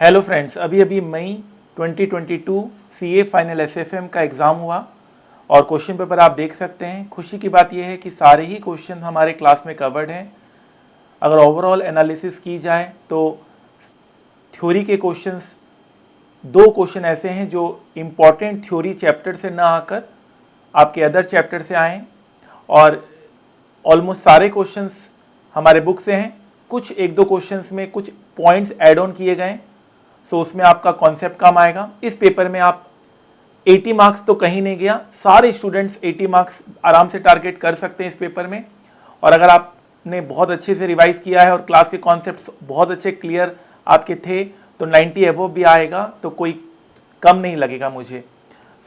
Hello friends, अभी अभी मई 2022 CA final SFM का एग्ज़ाम हुआ और क्वेश्चन पेपर आप देख सकते हैं। खुशी की बात यह है कि सारे ही क्वेश्चन हमारे क्लास में कवर्ड हैं। अगर ओवरऑल एनालिसिस की जाए तो थ्योरी के क्वेश्चंस, दो क्वेश्चन ऐसे हैं जो इम्पॉर्टेंट थ्योरी चैप्टर से ना आकर आपके अदर चैप्टर से आए और ऑलमोस्ट सारे क्वेश्चंस हमारे बुक से हैं। कुछ एक दो क्वेश्चंस में कुछ पॉइंट्स ऐड ऑन किए गए, सो उसमें आपका कॉन्सेप्ट काम आएगा। इस पेपर में आप 80 मार्क्स तो कहीं नहीं गया, सारे स्टूडेंट्स 80 मार्क्स आराम से टारगेट कर सकते हैं इस पेपर में। और अगर आपने बहुत अच्छे से रिवाइज किया है और क्लास के कॉन्सेप्ट्स बहुत अच्छे क्लियर आपके थे तो 90 एबव भी आएगा, तो कोई कम नहीं लगेगा मुझे।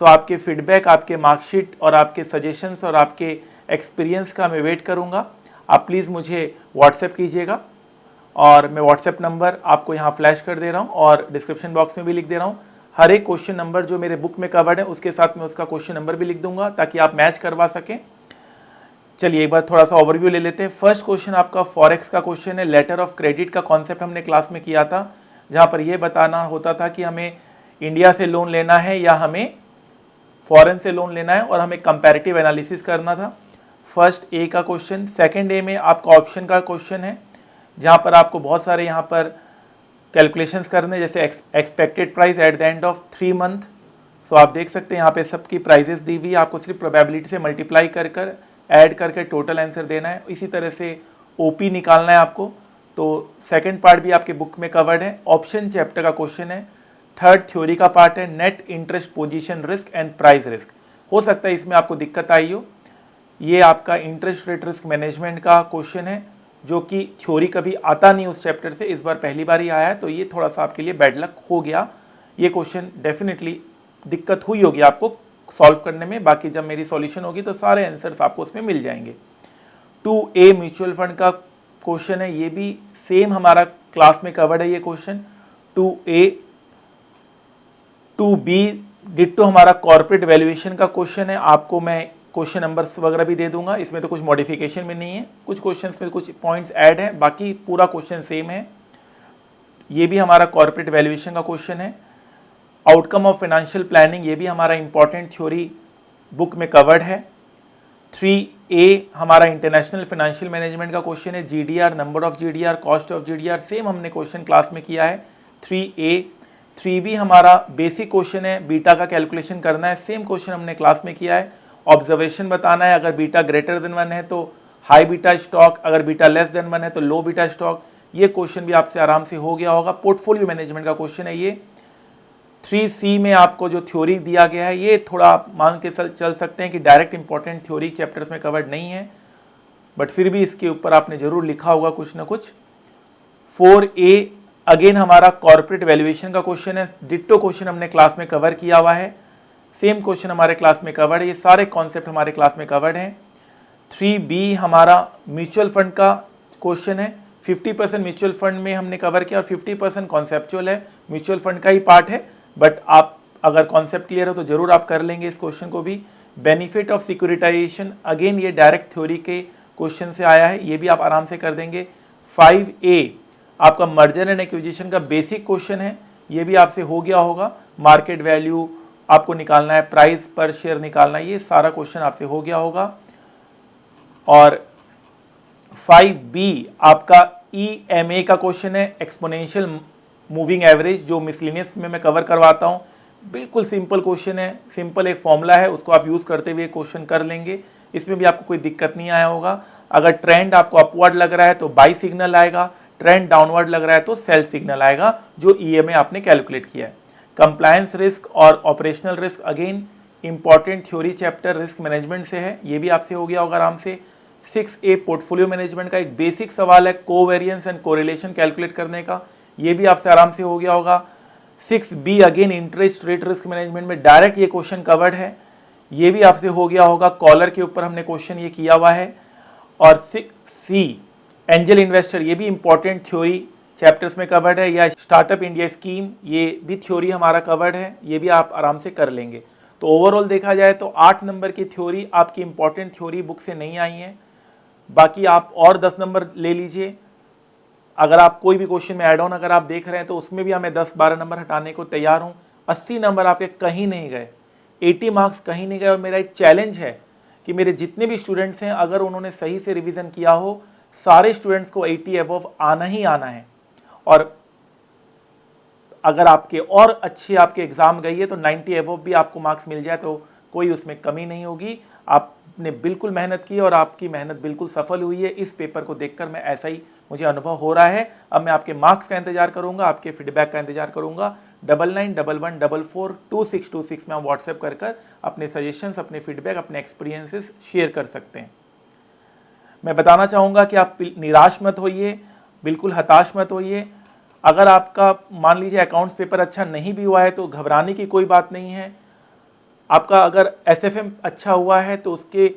सो आपके फीडबैक, आपके मार्कशीट और आपके सजेशंस और आपके एक्सपीरियंस का मैं वेट करूंगा। आप प्लीज़ मुझे व्हाट्सएप कीजिएगा और मैं व्हाट्सएप नंबर आपको यहाँ फ्लैश कर दे रहा हूँ और डिस्क्रिप्शन बॉक्स में भी लिख दे रहा हूँ। हर एक क्वेश्चन नंबर जो मेरे बुक में कवर्ड है उसके साथ मैं उसका क्वेश्चन नंबर भी लिख दूंगा ताकि आप मैच करवा सकें। चलिए एक बार थोड़ा सा ओवरव्यू ले लेते हैं। फर्स्ट क्वेश्चन आपका फॉरेक्स का क्वेश्चन है। लेटर ऑफ क्रेडिट का कॉन्सेप्ट हमने क्लास में किया था, जहाँ पर यह बताना होता था कि हमें इंडिया से लोन लेना है या हमें फॉरेन से लोन लेना है और हमें कंपैरेटिव एनालिसिस करना था। फर्स्ट ए का क्वेश्चन। सेकंड ए में आपका ऑप्शन का क्वेश्चन है, जहाँ पर आपको बहुत सारे यहाँ पर कैलकुलेशंस करने, जैसे expected price at the end of 3 month. So आप देख सकते हैं यहाँ पे सबकी प्राइजेस दी हुई है, आपको सिर्फ प्रोबेबिलिटी से मल्टीप्लाई कर ऐड करके टोटल आंसर देना है। इसी तरह से ओपी निकालना है आपको। तो सेकंड पार्ट भी आपके बुक में कवर्ड है। ऑप्शन चैप्टर का क्वेश्चन है। थर्ड थ्योरी का पार्ट है, net interest position risk and price risk. हो सकता है इसमें आपको दिक्कत आई हो। ये आपका इंटरेस्ट रेट रिस्क मैनेजमेंट का क्वेश्चन है, जो कि थ्योरी कभी आता नहीं उस चैप्टर से, इस बार पहली बार ही आया है, तो ये थोड़ा सा आपके लिए बैड लक हो गया। ये क्वेश्चन डेफिनेटली दिक्कत हुई होगी आपको सॉल्व करने में, बाकी जब मेरी सॉल्यूशन होगी तो सारे आंसर्स आपको उसमें मिल जाएंगे। 2A म्यूचुअल फंड का क्वेश्चन है, ये भी सेम हमारा क्लास में कवर्ड है ये क्वेश्चन। 2A 2B डिट्टो हमारा कॉर्पोरेट वैल्यूएशन का क्वेश्चन है। आपको मैं क्वेश्चन नंबर्स वगैरह भी दे दूंगा, इसमें तो कुछ मॉडिफिकेशन में नहीं है, कुछ क्वेश्चंस में कुछ पॉइंट्स ऐड है, बाकी पूरा क्वेश्चन सेम है। ये भी हमारा कॉर्पोरेट वैल्यूएशन का क्वेश्चन है। आउटकम ऑफ फाइनेंशियल प्लानिंग, ये भी हमारा इंपॉर्टेंट थ्योरी बुक में कवर्ड है। 3A हमारा इंटरनेशनल फाइनेंशियल मैनेजमेंट का क्वेश्चन है। GDR, number of GDR, cost of GDR, same हमने क्वेश्चन क्लास में किया है 3A। 3B हमारा बेसिक क्वेश्चन है, बीटा का कैलकुलेशन करना है, सेम क्वेश्चन हमने क्लास में किया है। ऑब्जर्वेशन बताना है, अगर बीटा ग्रेटर देन 1 है तो हाई बीटा स्टॉक, अगर बीटा लेस देन 1 है तो लो बीटा स्टॉक। ये क्वेश्चन भी आपसे आराम से हो गया होगा। पोर्टफोलियो मैनेजमेंट का क्वेश्चन है ये। 3C में आपको जो थ्योरी दिया गया है, ये थोड़ा आप मान के चल सकते हैं कि डायरेक्ट इंपॉर्टेंट थ्योरी चैप्टर्स में कवर्ड नहीं है, बट फिर भी इसके ऊपर आपने जरूर लिखा होगा कुछ ना कुछ। 4A अगेन हमारा कॉर्पोरेट वैल्यूएशन का क्वेश्चन है। डिट्टो क्वेश्चन हमने क्लास में कवर किया हुआ है, सेम क्वेश्चन हमारे क्लास में कवर्ड है, ये सारे कॉन्सेप्ट हमारे क्लास में कवर्ड हैं। 3B हमारा म्यूचुअल फंड का क्वेश्चन है। 50% म्यूचुअल फंड में हमने कवर किया और 50% कॉन्सेप्चुअल है, म्यूचुअल फंड का ही पार्ट है, बट आप अगर कॉन्सेप्ट क्लियर हो तो जरूर आप कर लेंगे इस क्वेश्चन को भी। बेनिफिट ऑफ सिक्योरिटाइजेशन, अगेन ये डायरेक्ट थ्योरी के क्वेश्चन से आया है, ये भी आप आराम से कर देंगे। 5A आपका मर्जर एंड एक्विजिशन का बेसिक क्वेश्चन है, ये भी आपसे हो गया होगा। मार्केट वैल्यू आपको निकालना है, प्राइस पर शेयर निकालना है, ये सारा क्वेश्चन आपसे हो गया होगा। और 5B आपका EMA का क्वेश्चन है, एक्सपोनेंशियल मूविंग एवरेज, जो मिसलिनियस में मैं कवर करवाता हूँ। बिल्कुल सिंपल क्वेश्चन है, सिंपल एक फॉर्मूला है, उसको आप यूज करते हुए क्वेश्चन कर लेंगे, इसमें भी आपको कोई दिक्कत नहीं आया होगा। अगर ट्रेंड आपको अपवर्ड लग रहा है तो बाई सिग्नल आएगा, ट्रेंड डाउनवर्ड लग रहा है तो सेल सिग्नल आएगा, जो EMA आपने कैलकुलेट किया है। कंप्लायंस रिस्क और operational risk, again important theory chapter risk management से है, ये भी आपसे हो गया होगा आराम से। 6A पोर्टफोलियो मैनेजमेंट का एक बेसिक सवाल है, कोवेरिएंस एंड कोरिलेशन कैलकुलेट करने का, ये भी आपसे आराम से हो गया होगा। 6B again interest rate risk management में डायरेक्ट ये क्वेश्चन कवर्ड है, ये भी आपसे हो गया होगा। कॉलर के ऊपर हमने क्वेश्चन ये किया हुआ है। और 6C एंजल इन्वेस्टर, ये भी इंपॉर्टेंट थ्योरी चैप्टर्स में कवर्ड है, या स्टार्टअप इंडिया स्कीम, ये भी थ्योरी हमारा कवर्ड है, ये भी आप आराम से कर लेंगे। तो ओवरऑल देखा जाए तो 8 नंबर की थ्योरी आपकी इंपॉर्टेंट थ्योरी बुक से नहीं आई है, बाकी आप और 10 नंबर ले लीजिए अगर आप कोई भी क्वेश्चन में ऐड ऑन अगर आप देख रहे हैं तो उसमें भी मैं 10-12 नंबर हटाने को तैयार हूं। 80 नंबर आपके कहीं नहीं गए, 80 मार्क्स कहीं नहीं गए। और मेरा एक चैलेंज है कि मेरे जितने भी स्टूडेंट्स हैं अगर उन्होंने सही से रिवीजन किया हो, सारे स्टूडेंट्स को 80 अबव आना ही आना है। और अगर आपके और अच्छे आपके एग्जाम गई है तो 90 अबव भी आपको मार्क्स मिल जाए तो कोई उसमें कमी नहीं होगी। आपने बिल्कुल मेहनत की और आपकी मेहनत बिल्कुल सफल हुई है। इस पेपर को देखकर मैं ऐसा ही मुझे अनुभव हो रहा है। अब मैं आपके मार्क्स का इंतजार करूंगा, आपके फीडबैक का इंतजार करूंगा। 9911442626 में आप व्हाट्सएप कर अपने सजेशंस, अपने फीडबैक, अपने एक्सपीरियंसेस शेयर कर सकते हैं। मैं बताना चाहूंगा कि आप निराश मत होइए, बिल्कुल हताश मत होइए। अगर आपका मान लीजिए अकाउंट्स पेपर अच्छा नहीं भी हुआ है तो घबराने की कोई बात नहीं है। आपका अगर एसएफएम अच्छा हुआ है तो उसके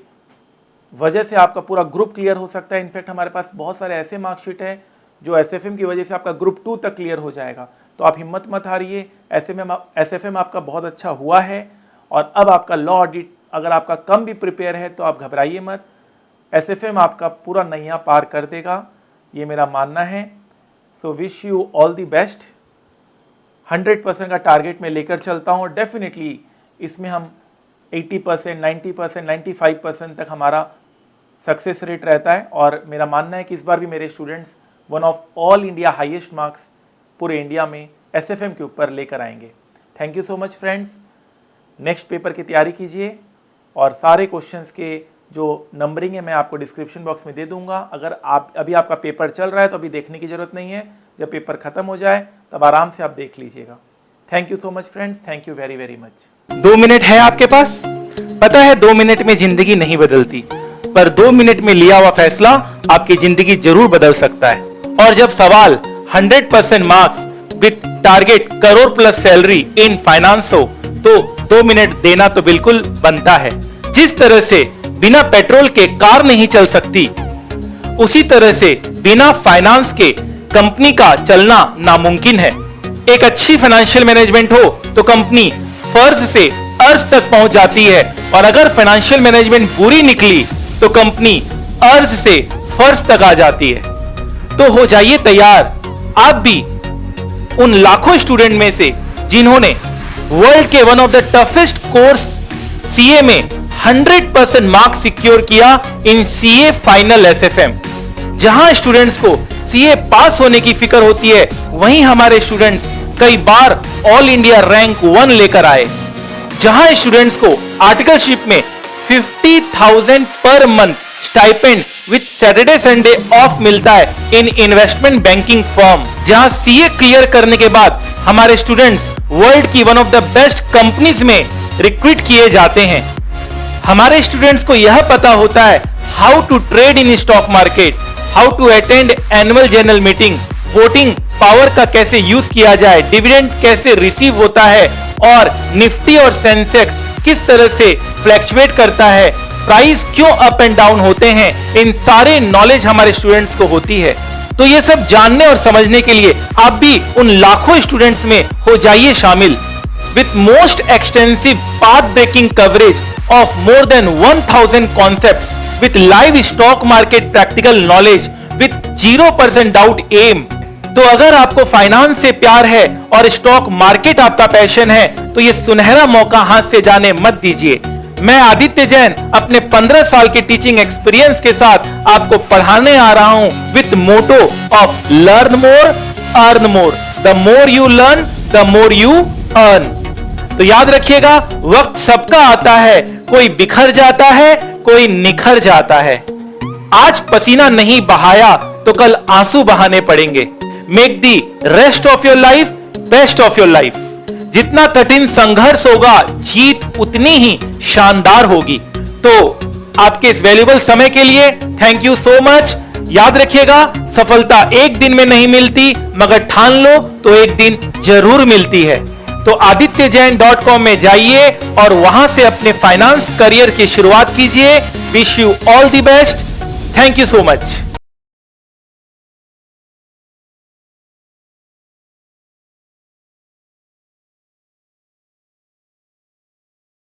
वजह से आपका पूरा ग्रुप क्लियर हो सकता है। इनफैक्ट हमारे पास बहुत सारे ऐसे मार्कशीट हैं जो एसएफएम की वजह से आपका ग्रुप 2 तक क्लियर हो जाएगा। तो आप हिम्मत मत हारिए, एसएफएम आपका बहुत अच्छा हुआ है। और अब आपका लॉ ऑडिट अगर आपका कम भी प्रिपेयर है तो आप घबराइए मत, एसएफएम आपका पूरा नैया पार कर देगा, ये मेरा मानना है। So wish you all the best. 100% का टारगेट में लेकर चलता हूँ। डेफिनेटली इसमें हम 80%, 90%, 95% तक हमारा सक्सेस रेट रहता है। और मेरा मानना है कि इस बार भी मेरे students one of all India highest marks पूरे इंडिया में एसएफएम के ऊपर लेकर आएंगे। Thank you so much friends. Next paper की तैयारी कीजिए और सारे क्वेश्चंस के जो नंबरिंग है मैं आपको डिस्क्रिप्शन बॉक्स में दे दूंगा। अगर आप अभी आपका पेपर चल रहा है तो अभी देखने की जरूरत नहीं है, जब पेपर खत्म हो जाए तब आराम से आप देख लीजिएगा। Thank you so much friends, thank you very very much. 2 minute है आपके पास? पता है 2 मिनट में जिंदगी नहीं बदलती, पर 2 मिनट में लिया हुआ फैसला आपकी जिंदगी जरूर बदल सकता है। और जब सवाल 100% marks with target crore plus salary in finance हो तो 2 मिनट देना तो बिल्कुल बनता है। जिस तरह से बिना पेट्रोल के कार नहीं चल सकती, उसी तरह से बिना फाइनेंस के कंपनी का चलना नामुमकिन है। एक अच्छी फाइनेंशियल मैनेजमेंट हो तो कंपनी फर्ज से अर्ज तक पहुंच जाती है, और अगर फाइनेंशियल मैनेजमेंट बुरी निकली तो कंपनी अर्ज से फर्ज तक आ जाती है। तो हो जाइए तैयार आप भी उन लाखों स्टूडेंट में से जिन्होंने वर्ल्ड के one of the toughest course CA में 100% मार्क्स सिक्योर किया इन सीए फाइनल एसएफएम। जहां स्टूडेंट्स को सीए पास होने की फिक्र होती है, वहीं हमारे स्टूडेंट्स कई बार ऑल इंडिया रैंक 1 लेकर आए। जहां स्टूडेंट्स को आर्टिकलशिप में 50,000 per month stipend with Saturday Sunday off मिलता है इन इन्वेस्टमेंट बैंकिंग फर्म। जहां सीए क्लियर करने के बाद हमारे स्टूडेंट्स वर्ल्ड की one of the best companies में रिक्रूट किए जाते हैं। हमारे स्टूडेंट्स को यह पता होता है how to trade in stock market, how to attend annual general meeting, voting power का कैसे यूज किया जाए, डिविडेंड कैसे रिसीव होता है, और निफ्टी और सेंसेक्स किस तरह से फ्लैक्चुएट करता है, प्राइस क्यों अप एंड डाउन होते हैं। इन सारे नॉलेज हमारे स्टूडेंट्स को होती है। तो ये सब जानने और समझने के लिए आप भी उन लाखों स्टूडेंट्स में हो जाइए शामिल। With most extensive path breaking coverage of more than 1000 concepts with live stock market practical knowledge with 0% doubt aim। तो अगर आपको फाइनेंस से प्यार है और स्टॉक मार्केट आपका पैशन है तो ये सुनहरा मौका हाथ से जाने मत दीजिए। मैं आदित्य जैन अपने 15 साल के टीचिंग एक्सपीरियंस के साथ आपको पढ़ाने आ रहा हूं with motto of learn more earn more. The more you learn the more you earn. तो याद रखिएगा, वक्त सबका आता है, कोई बिखर जाता है, कोई निखर जाता है। आज पसीना नहीं बहाया तो कल आंसू बहाने पड़ेंगे। Make the rest of your life best of your life. जितना कठिन संघर्ष होगा जीत उतनी ही शानदार होगी। तो आपके इस वैल्यूएबल समय के लिए थैंक यू सो मच। याद रखिएगा, सफलता एक दिन में नहीं मिलती, मगर ठान लो तो एक दिन जरूर मिलती है। तो adityajain.com में जाइए और वहां से अपने फाइनेंस करियर की शुरुआत कीजिए। Wish you all the best. Thank you so much.